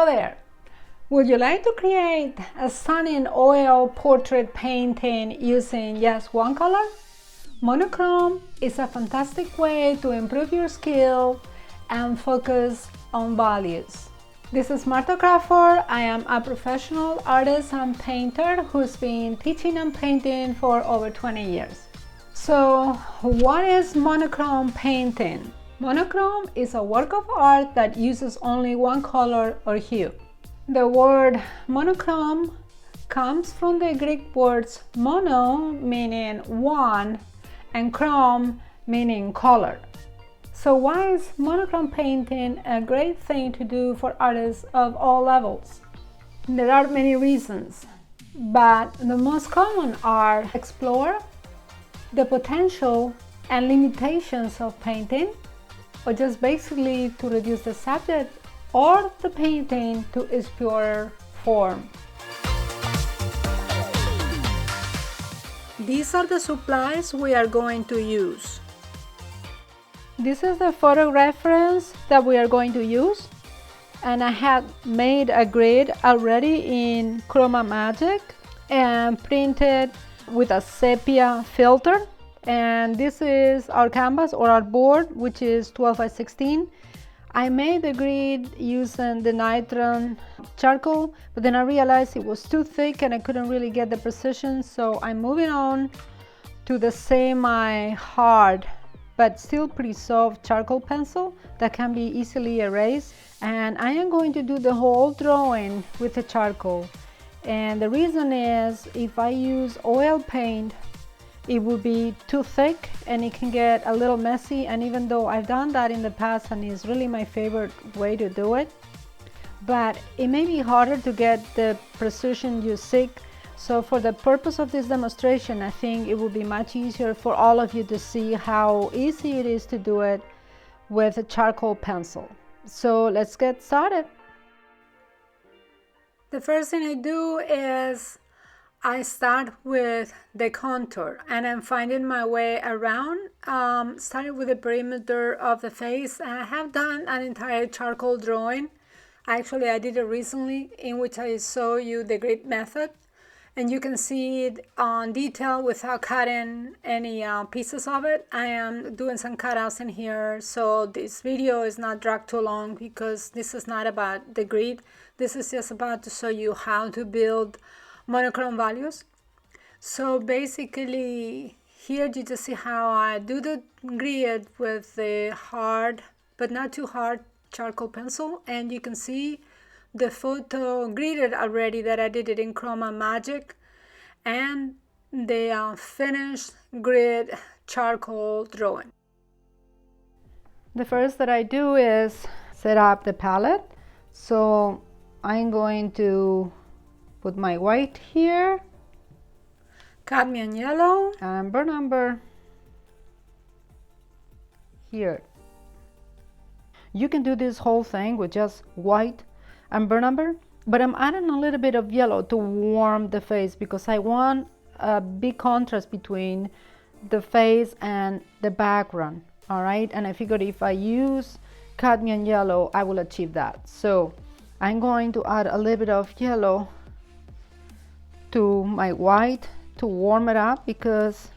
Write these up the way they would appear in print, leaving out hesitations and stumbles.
Hello there! Would you like to create a stunning oil portrait painting using just one color? Monochrome is a fantastic way to improve your skill and focus on values. This is Marta Crawford. I am a professional artist and painter who's been teaching and painting for over 20 years. So, what is monochrome painting? Monochrome is a work of art that uses only one color or hue. The word monochrome comes from the Greek words mono, meaning one, and chrome, meaning color. So why is monochrome painting a great thing to do for artists of all levels? There are many reasons, but the most common are explore the potential and limitations of painting, or just basically to reduce the subject or the painting to its pure form. These are the supplies we are going to use. This is the photo reference that we are going to use, and I had made a grid already in Chroma Magic and printed with a sepia filter. And this is our canvas or our board, which is 12 by 16. I made the grid using the nitron charcoal, but then I realized it was too thick and I couldn't really get the precision, so I'm moving on to the semi-hard but still pretty soft charcoal pencil that can be easily erased, and I am going to do the whole drawing with the charcoal. And the reason is, if I use oil paint, it will be too thick and it can get a little messy, and even though I've done that in the past and it's really my favorite way to do it, but it may be harder to get the precision you seek. So for the purpose of this demonstration, I think it will be much easier for all of you to see how easy it is to do it with a charcoal pencil. So let's get started. The first thing I do is I start with the contour, and I'm finding my way around, starting with the perimeter of the face. I have done an entire charcoal drawing. Actually, I did it recently, in which I show you the grid method, and you can see it on detail without cutting any pieces of it. I am doing some cutouts in here, so this video is not dragged too long because this is not about the grid. This is just about to show you how to build monochrome values. So basically here you just see how I do the grid with the hard but not too hard charcoal pencil, and you can see the photo gridded already that I did it in Chroma Magic, and the finished grid charcoal drawing. The first that I do is set up the palette. So I'm going to put my white here, cadmium yellow, and burnt umber here. You can do this whole thing with just white and burnt umber, but I'm adding a little bit of yellow to warm the face because I want a big contrast between the face and the background. All right, and I figured if I use cadmium yellow, I will achieve that. So I'm going to add a little bit of yellow to my white to warm it up, because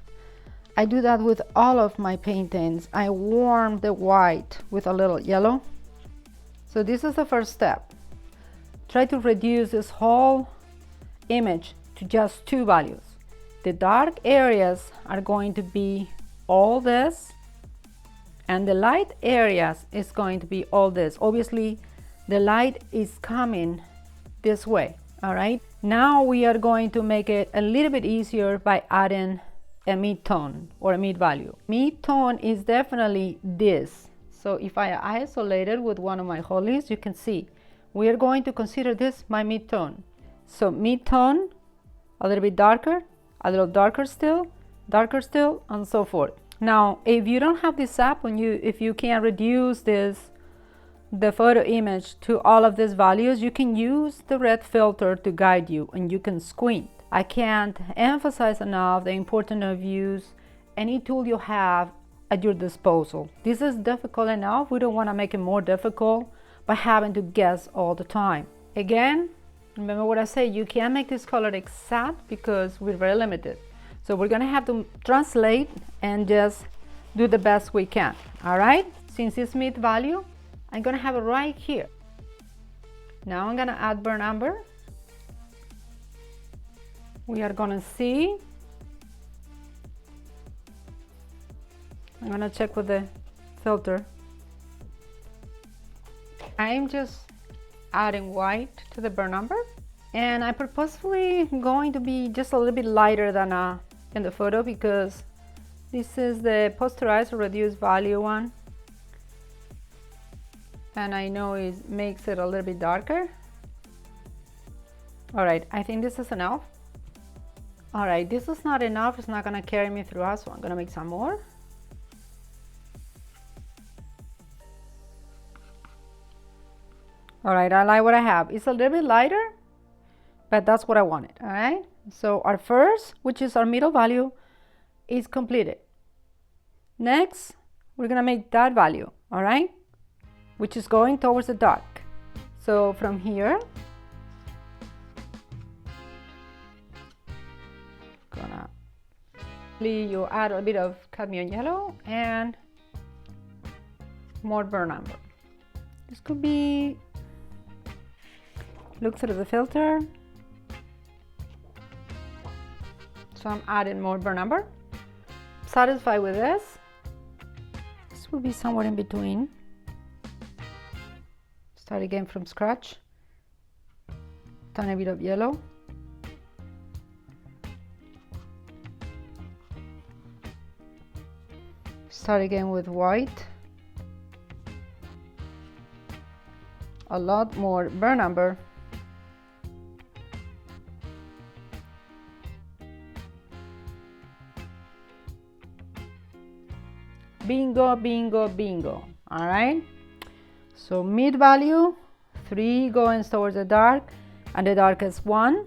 I do that with all of my paintings. I warm the white with a little yellow. So this is the first step. Try to reduce this whole image to just two values. The dark areas are going to be all this, and the light areas is going to be all this. Obviously the light is coming this way. All right, now we are going to make it a little bit easier by adding a mid-tone or a mid-value. Mid-tone is definitely this. So if I isolate it with one of my holies, you can see we are going to consider this my mid-tone. So mid-tone, a little bit darker, a little darker still, and so forth. Now, if you don't have this app on you, if you can reduce the photo image to all of these values, you can use the red filter to guide you, and you can squint. I can't emphasize enough the importance of use any tool you have at your disposal. This is difficult enough. We don't want to make it more difficult by having to guess all the time. Again, remember what I said, you can't make this color exact because we're very limited. So we're gonna have to translate and just do the best we can, all right? Since it's mid value, I'm gonna have it right here. Now I'm gonna add burn umber. We are gonna see. I'm gonna check with the filter. I'm just adding white to the burn umber, and I purposefully going to be just a little bit lighter than in the photo because this is the posterized or reduced value one, and I know it makes it a little bit darker. All right, I think this is enough. All right, this is not enough. It's not gonna carry me throughout, so I'm gonna make some more. All right, I like what I have. It's a little bit lighter, but that's what I wanted, all right? So our first, which is our middle value, is completed. Next, we're gonna make that value, all right? Which is going towards the dark. So from here, you add a bit of cadmium yellow and more burn umber. This could be, look through the filter. So I'm adding more burn umber. Satisfied with this. This will be somewhere in between. Start again from scratch. Tiny bit of yellow. Start again with white. A lot more burn umber. Bingo, bingo, bingo. All right. So mid value, 3 going towards the dark, and the darkest one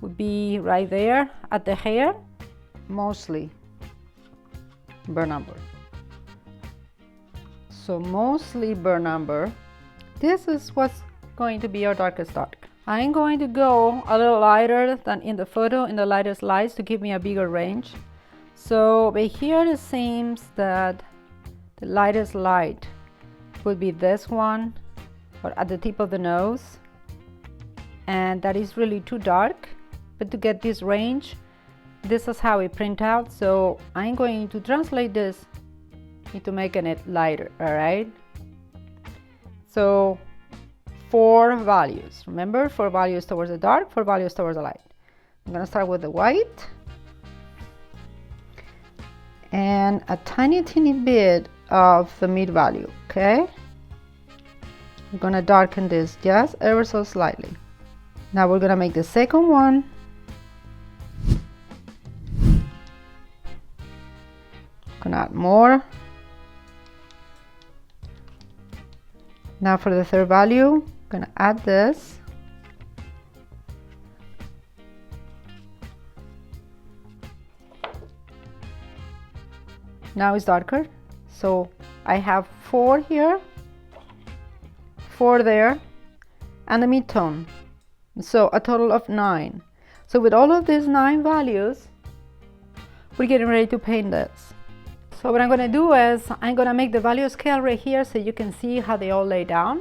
would be right there at the hair, mostly burn umber. So mostly burn umber. This is what's going to be our darkest dark. I'm going to go a little lighter than in the photo, in the lightest lights, to give me a bigger range. So over here it seems that the lightest light would be this one, or at the tip of the nose, and that is really too dark. But to get this range, this is how it print out. So I'm going to translate this into making it lighter. All right, so 4 values, remember, 4 values towards the dark, 4 values towards the light. I'm going to start with the white and a tiny bit of the mid value. Okay, I'm going to darken this just ever so slightly. Now we're going to make the second one. Gonna add more. Now for the third value, I'm gonna add this. Now it's darker, so I have 4 here, 4 there, and the mid-tone, so a total of 9. So with all of these 9 values, we're getting ready to paint this. So what I'm going to do is I'm going to make the value scale right here so you can see how they all lay down.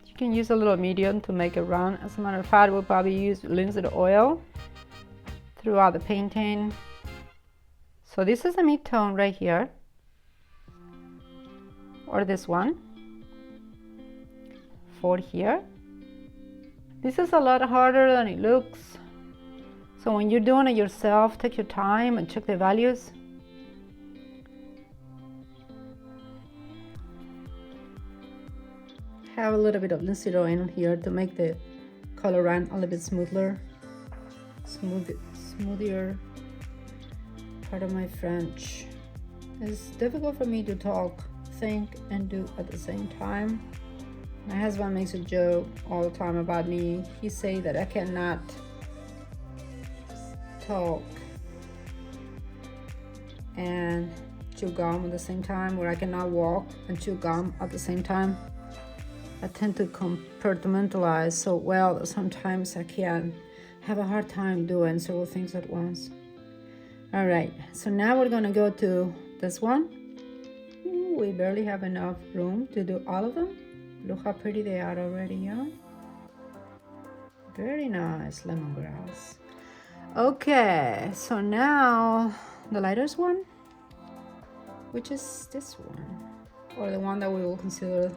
You can use a little medium to make it round. As a matter of fact, we'll probably use linseed oil throughout the painting. So this is a mid-tone right here, or this one, 4 here. This is a lot harder than it looks. So when you're doing it yourself, take your time and check the values. Have a little bit of linseed oil in here to make the color run a little bit smoother. Smoother. Pardon my French. It's difficult for me to talk, think, and do at the same time. My husband makes a joke all the time about me. He says that I cannot talk and chew gum at the same time, or I cannot walk and chew gum at the same time. I tend to compartmentalize so well that sometimes I can have a hard time doing several things at once. All right, so now we're gonna go to this one. Ooh, we barely have enough room to do all of them. Look how pretty they are already, yeah? Very nice, lemongrass. Okay, so now the lightest one, which is this one, or the one that we will consider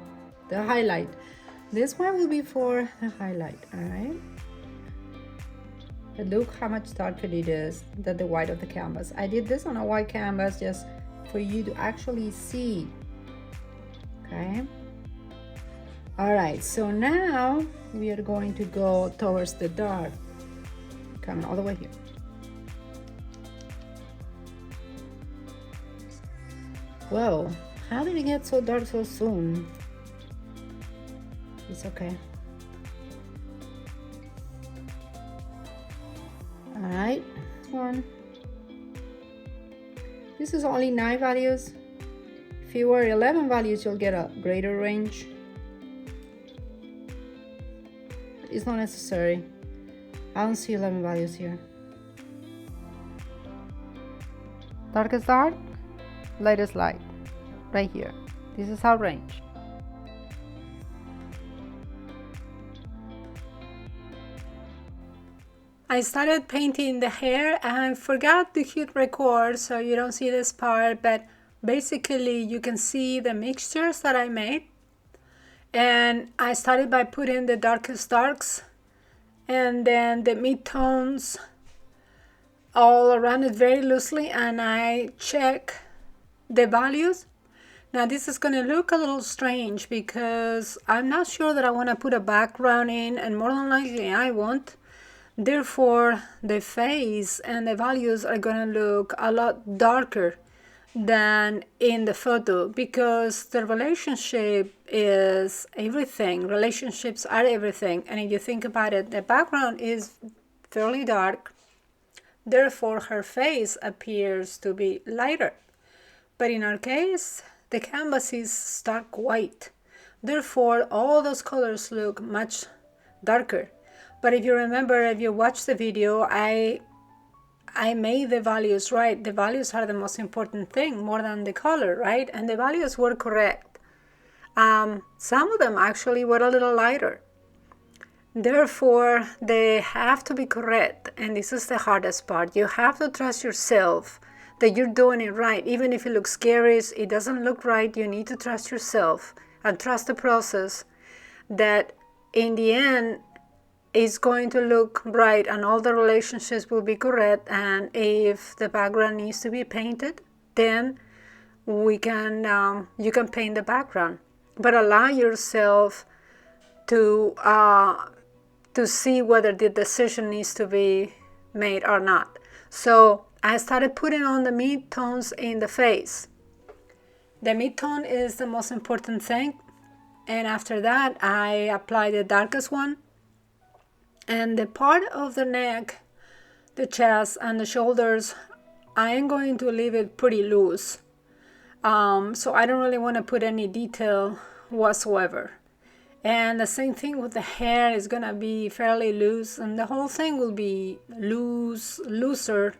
the highlight. This one will be for the highlight, all right? But look how much darker it is than the white of the canvas. I did this on a white canvas just for you to actually see, okay? All right, so now we are going to go towards the dark, coming all the way here. Whoa, how did it get so dark so soon? It's okay. All right, one. This is only 9 values. If you were 11 values, you'll get a greater range. It's not necessary. I don't see 11 values here. Darkest dark, lightest light, right here. This is our range. I started painting the hair and I forgot to hit record, so you don't see this part, but basically you can see the mixtures that I made. And I started by putting the darkest darks and then the mid-tones all around it very loosely, and I check the values. Now this is going to look a little strange because I'm not sure that I want to put a background in, and more than likely I won't. Therefore, the face and the values are going to look a lot darker than in the photo because the relationship is everything. Relationships are everything. And if you think about it, the background is fairly dark. Therefore, her face appears to be lighter. But in our case, the canvas is stark white. Therefore, all those colors look much darker. But if you remember, if you watch the video, I made the values right. The values are the most important thing, more than the color, right? And the values were correct. Some of them actually were a little lighter. Therefore, they have to be correct. And this is the hardest part. You have to trust yourself that you're doing it right. Even if it looks scary, it doesn't look right, you need to trust yourself and trust the process that in the end, it's going to look right and all the relationships will be correct. And if the background needs to be painted, then you can paint the background. But allow yourself to see whether the decision needs to be made or not. So I started putting on the mid-tones in the face. The mid-tone is the most important thing. And after that, I apply the darkest one. And the part of the neck, the chest, and the shoulders, I am going to leave it pretty loose. So I don't really want to put any detail whatsoever. And the same thing with the hair is going to be fairly loose. And the whole thing will be looser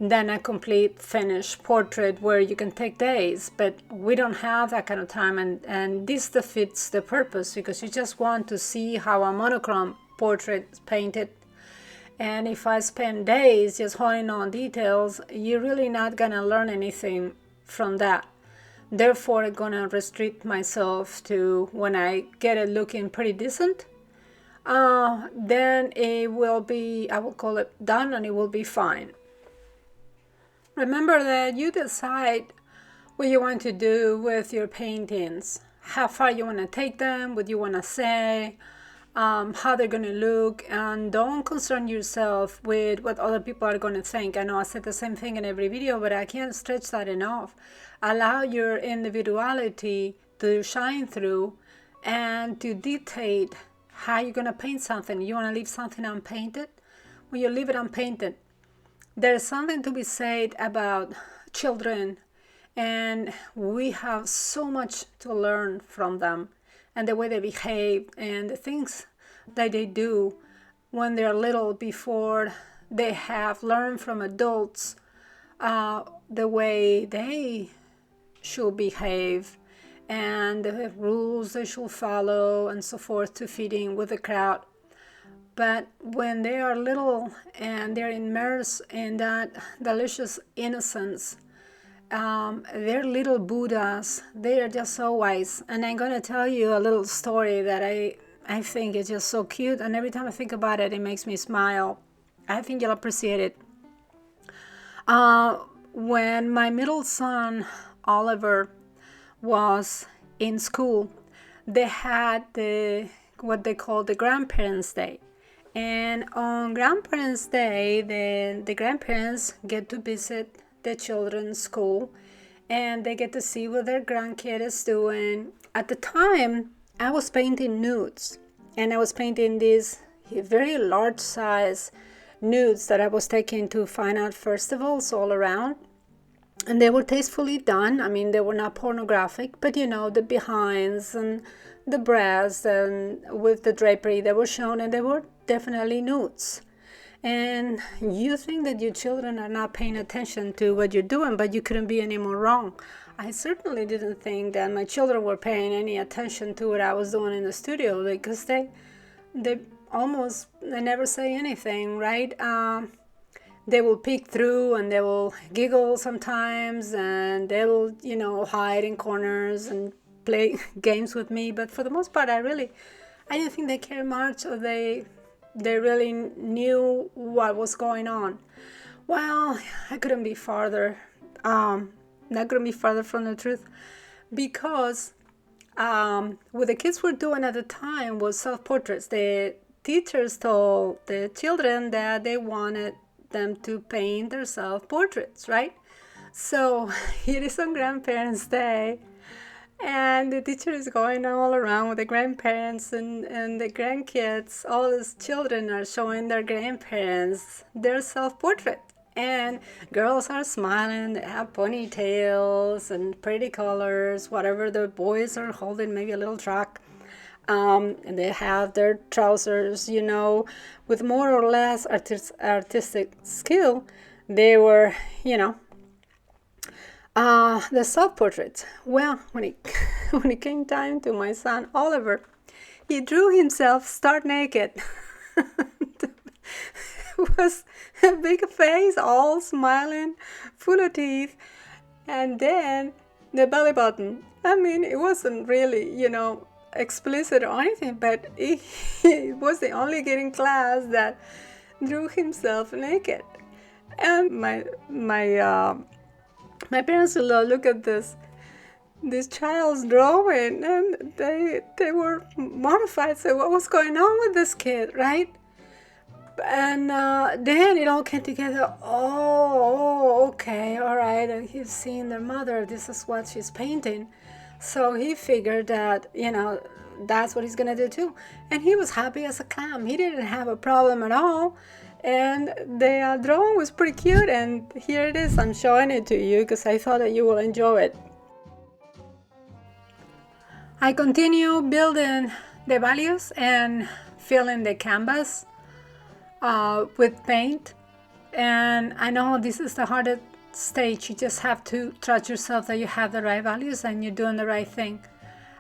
than a complete finished portrait where you can take days. But we don't have that kind of time. And this defeats the purpose because you just want to see how a monochrome portrait is painted. And if I spend days just honing on details, you're really not gonna learn anything from that. Therefore, I'm gonna restrict myself to when I get it looking pretty decent, then it will be, I will call it done, and it will be fine. Remember that you decide what you want to do with your paintings, how far you want to take them, what you want to say, how they're going to look, and don't concern yourself with what other people are going to think. I know I said the same thing in every video, but I can't stretch that enough. Allow your individuality to shine through and to dictate how you're going to paint something. You want to leave something unpainted? Well, you leave it unpainted. There's something to be said about children And we have so much to learn from them, and the way they behave and the things that they do when they're little before they have learned from adults the way they should behave and the rules they should follow and so forth to fit in with the crowd. But when they are little and they're immersed in that delicious innocence, they're little Buddhas. They are just so wise. And I'm going to tell you a little story that I think is just so cute. And every time I think about it, it makes me smile. I think you'll appreciate it. When my middle son, Oliver, was in school, they had what they call the Grandparents' Day. And on Grandparents' Day, the grandparents get to visit the children's school and they get to see what their grandkid is doing. At the time, I was painting nudes, and I was painting these very large size nudes that I was taking to fine art festivals all around. And they were tastefully done. I mean, they were not pornographic, but the behinds and the breasts and with the drapery that were shown, and they were definitely nudes. And you think that your children are not paying attention to what you're doing, but you couldn't be any more wrong. I certainly didn't think that my children were paying any attention to what I was doing in the studio, because they never say anything, right? They will peek through and they will giggle sometimes, and they will, hide in corners and play games with me. But for the most part, I didn't think they cared much, or they really knew what was going on. Well, I couldn't be farther. Not couldn't be farther from the truth, because what the kids were doing at the time was self-portraits. The teachers told the children that they wanted them to paint their self-portraits, right? So it is on Grandparents' Day, and the teacher is going all around with the grandparents and the grandkids. All these children are showing their grandparents their self-portrait. And girls are smiling, they have ponytails and pretty colors, whatever. The boys are holding maybe a little truck. And they have their trousers, with more or less artistic skill. They were, the self-portraits. Well, when it came time to my son Oliver, he drew himself stark naked. It was a big face, all smiling, full of teeth, and then the belly button. I mean, it wasn't really, explicit or anything, but he was the only kid in class that drew himself naked. And my parents look at this child's drawing, and they were mortified. So what was going on with this kid, right? And then it all came together. Oh, okay, all right. And he's seeing their mother. This is what she's painting. So he figured that, that's what he's going to do too. And he was happy as a clam. He didn't have a problem at all. And the drawing was pretty cute. And here it is. I'm showing it to you because I thought that you will enjoy it. I continue building the values and filling the canvas with paint. And I know this is the hardest stage. You just have to trust yourself that you have the right values and you're doing the right thing.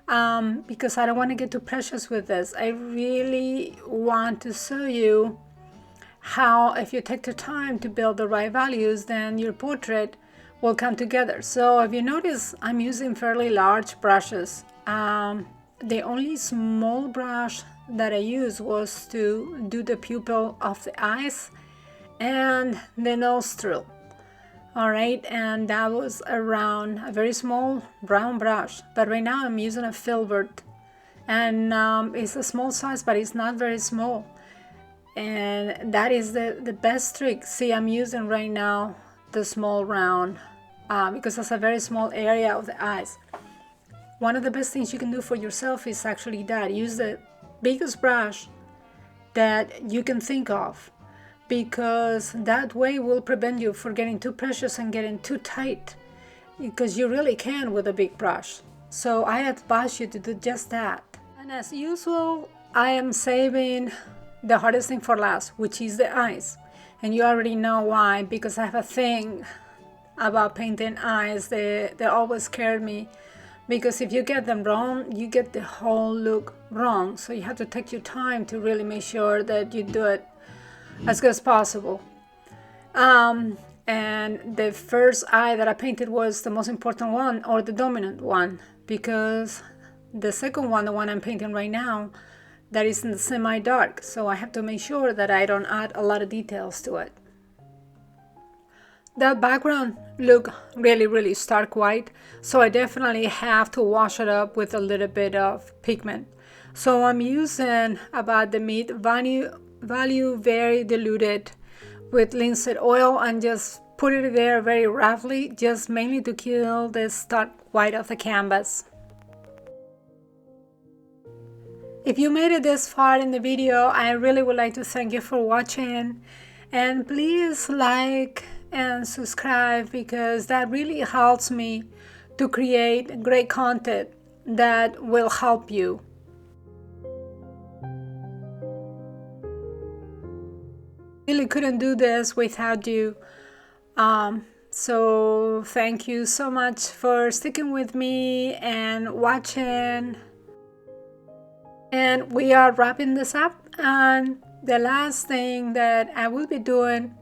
Because I don't want to get too precious with this. I really want to show you how, if you take the time to build the right values, then your portrait will come together. So if you notice, I'm using fairly large brushes. The only small brush that I used was to do the pupil of the eyes and the nostril. All right, and that was around a very small brown brush. But right now I'm using a filbert, and it's a small size, but it's not very small. And that is the best trick. See, I'm using right now the small round because that's a very small area of the eyes. One of the best things you can do for yourself is actually that. Use the biggest brush that you can think of, because that way will prevent you from getting too precious and getting too tight. because you really can with a big brush. So I advise you to do just that. And as usual, I am saving the hardest thing for last, which is the eyes. And you already know why, because I have a thing about painting eyes. They always scared me, because if you get them wrong, you get the whole look wrong. So you have to take your time to really make sure that you do it as good as possible. And the first eye that I painted was the most important one, or the dominant one, because the second one, the one I'm painting right now, that is in the semi-dark, so I have to make sure that I don't add a lot of details to it. That background look really stark white, so I definitely have to wash it up with a little bit of pigment. So I'm using about the mid value very diluted with linseed oil, and just put it there very roughly, just mainly to kill the stark white of the canvas. If you made it this far in the video, I really would like to thank you for watching, and please like and subscribe, because that really helps me to create great content that will help you. Really couldn't do this without you. So thank you so much for sticking with me and watching. And we are wrapping this up, and the last thing that I will be doing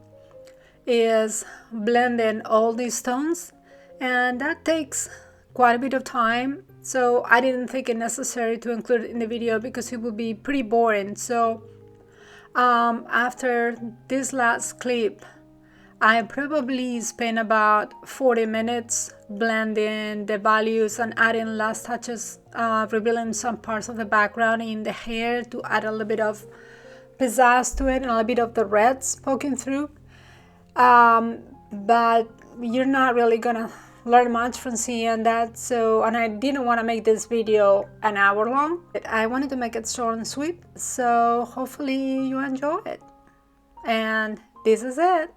is blending all these tones, and that takes quite a bit of time, so I didn't think it necessary to include it in the video because it would be pretty boring. So after this last clip, I probably spent about 40 minutes blending the values and adding last touches, revealing some parts of the background in the hair to add a little bit of pizzazz to it and a little bit of the reds poking through. But you're not really gonna learn much from seeing that, so, and I didn't want to make this video an hour long. I wanted to make it short and sweet, so hopefully you enjoy it. And this is it.